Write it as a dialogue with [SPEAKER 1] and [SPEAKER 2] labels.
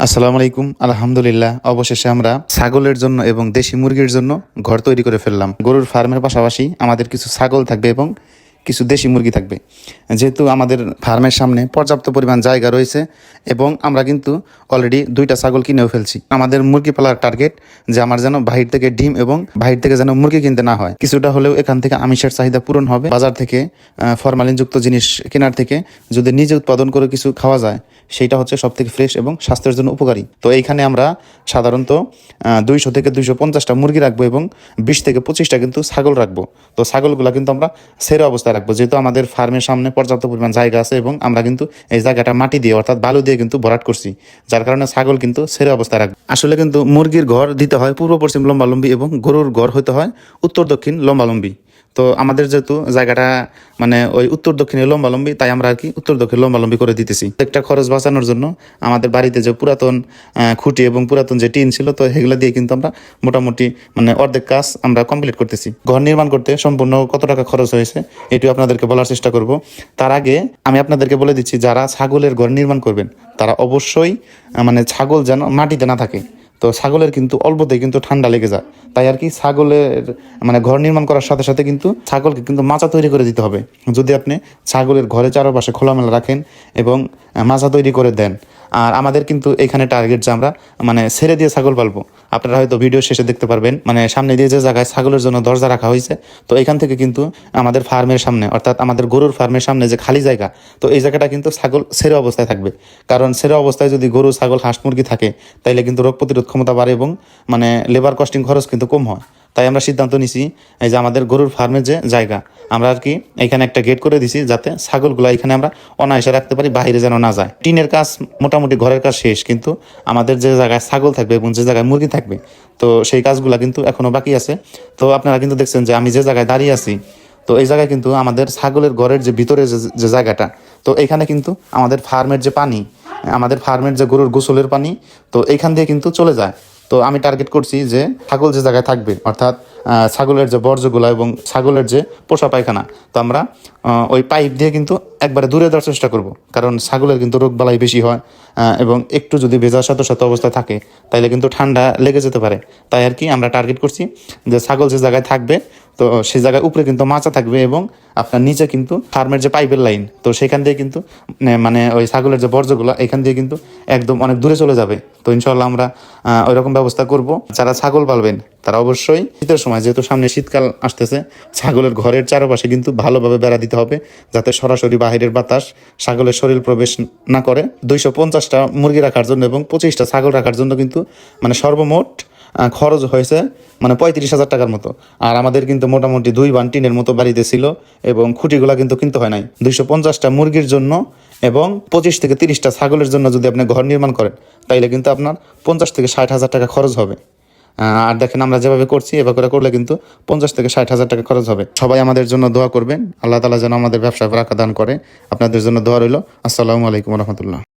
[SPEAKER 1] আসসালামু আলাইকুম। আলহামদুলিল্লাহ, অবশেষে আমরা ছাগলের জন্য এবং দেশি মুরগির জন্য ঘর তৈরি করে ফেললাম। গরুর ফার্মের পাশাপাশি আমাদের কিছু ছাগল থাকবে এবং কিছু দেশি মুরগি থাকবে। যেহেতু আমাদের ফার্মের সামনে পর্যাপ্ত পরিমাণ জায়গা রয়েছে এবং আমরা কিন্তু অলরেডি 2টা ছাগল কিনেও ফেলছি। আমাদের মুরগি পালার টার্গেট যে আমার যেন বাহির থেকে ডিম এবং বাহির থেকে যেন মুরগি কিনতে না হয়, কিছুটা হলেও এখান থেকে আমিষের চাহিদা পূরণ হবে। বাজার থেকে ফরমালিনযুক্ত জিনিস কেনার থেকে যদি নিজে উৎপাদন করে কিছু খাওয়া যায়, সেইটা হচ্ছে সব থেকে ফ্রেশ এবং স্বাস্থ্যের জন্য উপকারী। তো এইখানে আমরা সাধারণত 200 থেকে 250টা মুরগি রাখবো এবং 20 থেকে 25টা কিন্তু ছাগল রাখবো। তো ছাগলগুলো কিন্তু আমরা সেরা অবস্থায় রাখবো, যেহেতু আমাদের ফার্মের সামনে পর্যাপ্ত পরিমাণ জায়গা আছে এবং আমরা কিন্তু এই জায়গাটা মাটি দিয়ে অর্থাৎ বালু দিয়ে কিন্তু ভরাট করছি, যার কারণে ছাগল কিন্তু সেরা অবস্থায় রাখবো। আসলে কিন্তু মুরগির ঘর দিতে হয় পূর্ব পশ্চিম লম্বালম্বি এবং গরুর ঘর হতে হয় উত্তর দক্ষিণ লম্বালম্বি। তো আমাদের যেহেতু জায়গাটা মানে ওই উত্তর দক্ষিণে লম্বালম্বি, তাই আমরা আর কি উত্তর দক্ষিণ লম্বালম্বি করে দিতেছি। একটা খরচ বাঁচানোর জন্য আমাদের বাড়িতে যে পুরাতন খুঁটি এবং পুরাতন যে টিন ছিল, তো সেগুলো দিয়ে কিন্তু আমরা মোটামুটি মানে অর্ধেক কাজ আমরা কমপ্লিট করতেছি। ঘর নির্মাণ করতে সম্পূর্ণ কত টাকা খরচ হয়েছে এটিও আপনাদেরকে বলার চেষ্টা করব। তার আগে আমি আপনাদেরকে বলে দিচ্ছি, যারা ছাগলের ঘর নির্মাণ করবেন তারা অবশ্যই মানে ছাগল যেন মাটিতে না থাকে। তো ছাগলের কিন্তু অল্পতেই কিন্তু ঠান্ডা লেগে যায়, তাই আর কি ছাগলের মানে ঘর নির্মাণ করার সাথে সাথে কিন্তু ছাগলকে কিন্তু মাচা তৈরি করে দিতে হবে। যদি আপনি ছাগলের ঘরে চারপাশে খোলামেলা রাখেন এবং মাচা তৈরি করে দেন। আর আমাদের কিন্তু এখানে টার্গেট যে আমরা মানে ছেড়ে দিয়ে ছাগল পালবো। আপনারা হয়তো ভিডিও শেষে দেখতে পারবেন, মানে সামনে দিয়ে যে জায়গায় ছাগলের জন্য দরজা রাখা হয়েছে, তো এখান থেকে কিন্তু আমাদের ফার্মের সামনে অর্থাৎ আমাদের গরুর ফার্মের সামনে যে খালি জায়গা, তো এই জায়গাটা কিন্তু ছাগল ছেড়ে অবস্থায় থাকবে। কারণ ছেড়ে অবস্থায় যদি গরু ছাগল হাঁস মুরগি থাকে, তাইলে কিন্তু রোগ প্রতিরোধ ক্ষমতা বাড়ে এবং মানে লেবার কস্টিং খরচ কিন্তু কম হয়। তাই আমরা সিদ্ধান্ত নিছি এই যে আমাদের গরুর ফার্মের যে জায়গা, আমরা আর কি এখানে একটা গেট করে দিছি, যাতে ছাগলগুলো এখানে আমরা অনায়াসে রাখতে পারি, বাইরে যেন না যায়। টিনের কাজ মোটামুটি ঘরের কাজ শেষ, কিন্তু আমাদের যে জায়গায় ছাগল থাকবে এবং যে জায়গায় মুরগি থাকবে, তো সেই কাজগুলো কিন্তু এখনো বাকি আছে। তো আপনারা কিন্তু দেখছেন যে আমি যে জায়গায় দাঁড়িয়ে আছি, তো এই জায়গায় কিন্তু আমাদের ছাগলের ঘরের যে ভিতরে যে জায়গাটা, তো এখানে কিন্তু আমাদের ফার্মের যে পানি, আমাদের ফার্মের যে গরুর গোসলের পানি, তো এইখান দিয়ে কিন্তু চলে যায়। তো আমি টার্গেট করছি যে ছাগল যে জায়গায় থাকবে অর্থাৎ ছাগলের যে বর্জ্যগুলো এবং ছাগলের যে পোষা পায়খানা, তো আমরা ওই পাইপ দিয়ে কিন্তু একবারে দূরে দেওয়ার চেষ্টা করব। কারণ ছাগলের কিন্তু রোগবালাই বেশি হয় এবং একটু যদি ভেজা শত অবস্থায় থাকে, তাইলে কিন্তু ঠান্ডা লেগে যেতে পারে। তাই আর কি আমরা টার্গেট করছি যে ছাগল যে জায়গায় থাকবে, তো সেই জায়গায় উপরে কিন্তু মাচা থাকবে এবং আপনার নিচে কিন্তু ফার্মের যে পাইপের লাইন, তো সেখান দিয়ে কিন্তু মানে ওই ছাগলের যে বর্জ্যগুলো এখান দিয়ে কিন্তু একদম অনেক দূরে চলে যাবে। তো ইনশাল্লাহ আমরা ওই রকম ব্যবস্থা করব। যারা ছাগল পালবেন তারা অবশ্যই শীতের সময়, যেহেতু সামনে শীতকাল আসতেছে, ছাগলের ঘরের চারপাশে কিন্তু ভালোভাবে বেড়া দিতে হবে, যাতে সরাসরি বাহিরের বাতাস ছাগলের শরীর প্রবেশ না করে। 250টা মুরগি রাখার জন্য এবং 25টা ছাগল রাখার জন্য কিন্তু মানে সর্বমোট খরচ হয়েছে মানে 35,000 টাকার মতো। আর আমাদের কিন্তু মোটামুটি 2 বান টিনের মতো বাড়িতে ছিল এবং খুঁটিগুলা কিন্তু কিনতে হয় নাই। 250টা মুরগির জন্য এবং 25 থেকে 30টা ছাগলের জন্য যদি আপনি ঘর নির্মাণ করেন, তাইলে কিন্তু আপনার 50 থেকে 60,000 টাকা খরচ হবে। আর দেখেন আমরা যেভাবে করছি, এভাবে করলে কিন্তু 50 থেকে 60,000 টাকা খরচ হবে। সবাই আমাদের জন্য দোয়া করবেন, আল্লাহ তাআলা যেন আমাদের ব্যবসায় বরকত দান করে। আপনাদের জন্য দোয়া রইল। আসসালামু আলাইকুম ওয়া রাহমাতুল্লাহ।